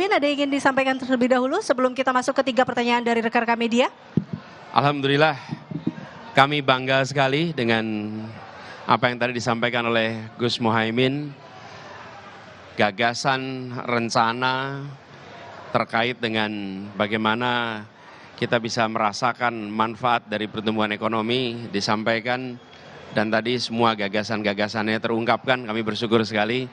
Caimin, ada yang ingin disampaikan terlebih dahulu sebelum kita masuk ke 3 pertanyaan dari rekan-rekan media? Alhamdulillah, kami bangga sekali dengan apa yang tadi disampaikan oleh Gus Muhaimin, gagasan, rencana terkait dengan bagaimana kita bisa merasakan manfaat dari pertumbuhan ekonomi disampaikan, dan tadi semua gagasan-gagasannya terungkapkan. Kami bersyukur sekali,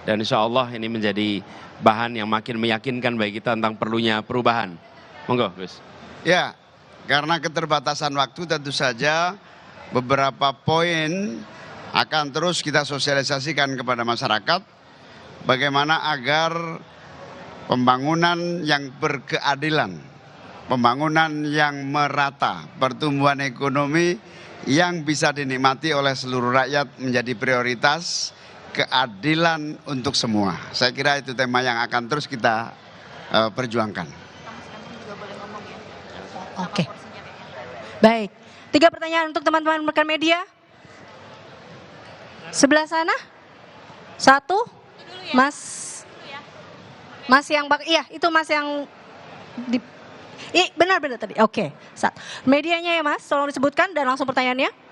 dan insya Allah ini menjadi bahan yang makin meyakinkan bagi kita tentang perlunya perubahan. Monggo, Gus. Ya, karena keterbatasan waktu tentu saja beberapa poin akan terus kita sosialisasikan kepada masyarakat bagaimana agar pembangunan yang berkeadilan, pembangunan yang merata, pertumbuhan ekonomi yang bisa dinikmati oleh seluruh rakyat menjadi prioritas, keadilan untuk semua. Saya kira itu tema yang akan terus kita perjuangkan. Oke. Baik. 3 pertanyaan untuk teman-teman rekan media. Sebelah sana. 1. Mas yang iya, itu Mas yang di benar tadi. Oke. Medianya ya Mas, tolong disebutkan dan langsung pertanyaannya.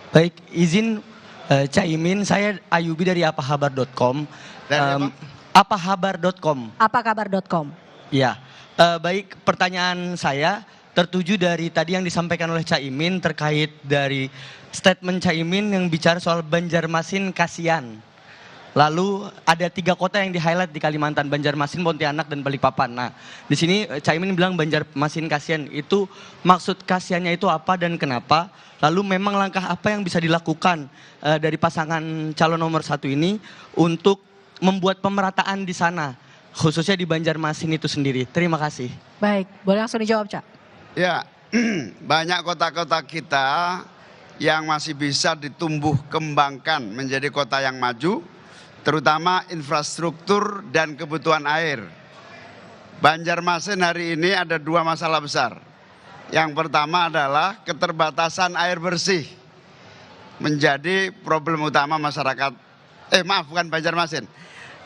Baik, izin Caimin, saya Ayubi dari apahabar.com. Apahabar.com. Apakabar.com. Ya, baik, pertanyaan saya tertuju dari tadi yang disampaikan oleh Caimin terkait dari statement Caimin yang bicara soal Banjarmasin kasihan. Lalu ada 3 kota yang di-highlight di Kalimantan, Banjarmasin, Pontianak, dan Balikpapan. Nah, di sini Caimin bilang Banjarmasin kasihan. Itu maksud kasihannya itu apa dan kenapa? Lalu memang langkah apa yang bisa dilakukan dari pasangan calon nomor 1 ini untuk membuat pemerataan di sana, khususnya di Banjarmasin itu sendiri. Terima kasih. Baik, boleh langsung dijawab, Cak. Ya, banyak kota-kota kita yang masih bisa ditumbuh kembangkan menjadi kota yang maju, terutama infrastruktur dan kebutuhan air. Banjarmasin hari ini ada 2 masalah besar. Yang pertama adalah keterbatasan air bersih menjadi problem utama masyarakat. Bukan Banjarmasin.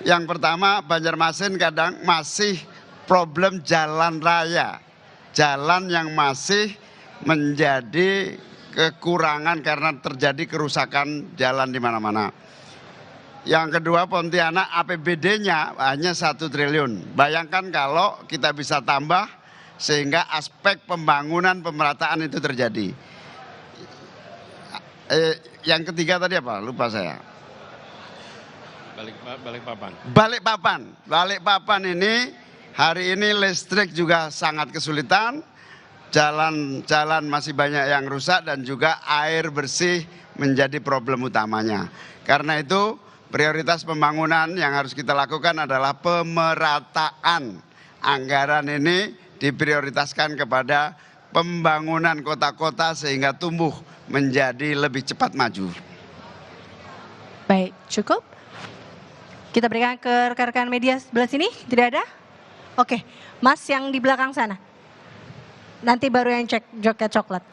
Yang pertama, Banjarmasin kadang masih problem jalan raya. Jalan yang masih menjadi kekurangan karena terjadi kerusakan jalan di mana-mana. Yang kedua, Pontianak APBD-nya hanya 1 triliun. Bayangkan kalau kita bisa tambah sehingga aspek pembangunan pemerataan itu terjadi. Yang ketiga tadi apa? Lupa saya. Balikpapan ini hari ini listrik juga sangat kesulitan. Jalan masih banyak yang rusak dan juga air bersih menjadi problem utamanya. Karena itu prioritas pembangunan yang harus kita lakukan adalah pemerataan. Anggaran ini diprioritaskan kepada pembangunan kota-kota sehingga tumbuh menjadi lebih cepat maju. Baik, cukup. Kita berikan ke rekan-rekan media sebelah sini, tidak ada? Oke, Mas yang di belakang sana. Nanti baru yang cek joket coklat.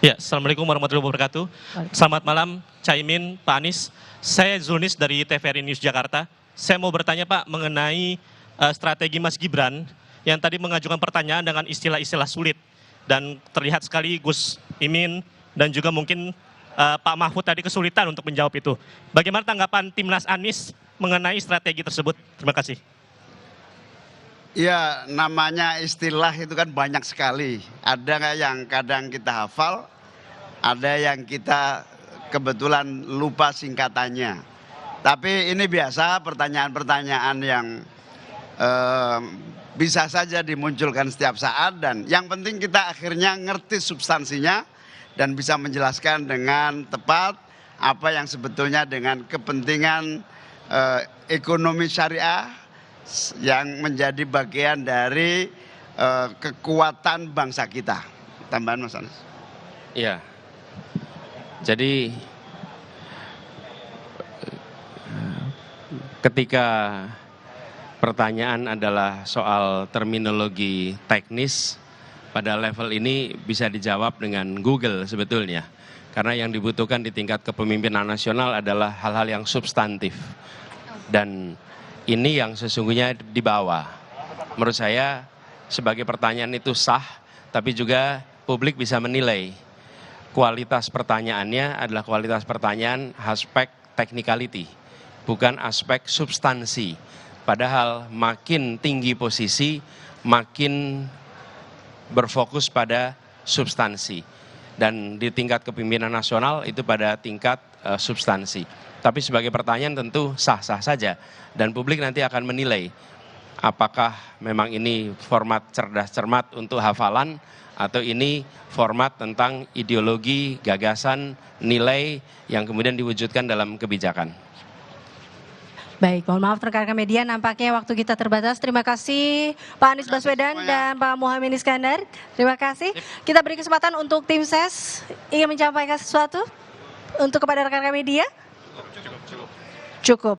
Ya, Assalamualaikum warahmatullahi wabarakatuh. Selamat malam, Caimin, Pak Anies. Saya Zulnis dari TVRI News Jakarta. Saya mau bertanya Pak mengenai strategi Mas Gibran yang tadi mengajukan pertanyaan dengan istilah-istilah sulit. Dan terlihat sekali Gus Imin dan juga mungkin Pak Mahfud tadi kesulitan untuk menjawab itu. Bagaimana tanggapan Timnas Anies mengenai strategi tersebut? Terima kasih. Ya, namanya istilah itu kan banyak sekali. Ada yang kadang kita hafal, ada yang kita kebetulan lupa singkatannya. Tapi ini biasa pertanyaan-pertanyaan yang bisa saja dimunculkan setiap saat, dan yang penting kita akhirnya ngerti substansinya dan bisa menjelaskan dengan tepat apa yang sebetulnya dengan kepentingan ekonomi syariah yang menjadi bagian dari kekuatan bangsa kita. Tambahan Mas Anies. Iya. Jadi ketika pertanyaan adalah soal terminologi teknis, pada level ini bisa dijawab dengan Google sebetulnya. Karena yang dibutuhkan di tingkat kepemimpinan nasional adalah hal-hal yang substantif. Dan ini yang sesungguhnya dibawa. Menurut saya sebagai pertanyaan itu sah, tapi juga publik bisa menilai. Kualitas pertanyaannya adalah kualitas pertanyaan aspek technicality, bukan aspek substansi. Padahal makin tinggi posisi, makin berfokus pada substansi. Dan di tingkat kepemimpinan nasional itu pada tingkat substansi. Tapi sebagai pertanyaan tentu sah-sah saja. Dan publik nanti akan menilai apakah memang ini format cerdas cermat untuk hafalan atau ini format tentang ideologi, gagasan, nilai yang kemudian diwujudkan dalam kebijakan. Baik, mohon maaf rekan-rekan media, nampaknya waktu kita terbatas. Terima kasih Pak Anies Baswedan dan Pak Muhaimin Iskandar. Terima kasih. Kita beri kesempatan untuk tim SES ingin menyampaikan sesuatu untuk kepada rekan-rekan media. Cukup.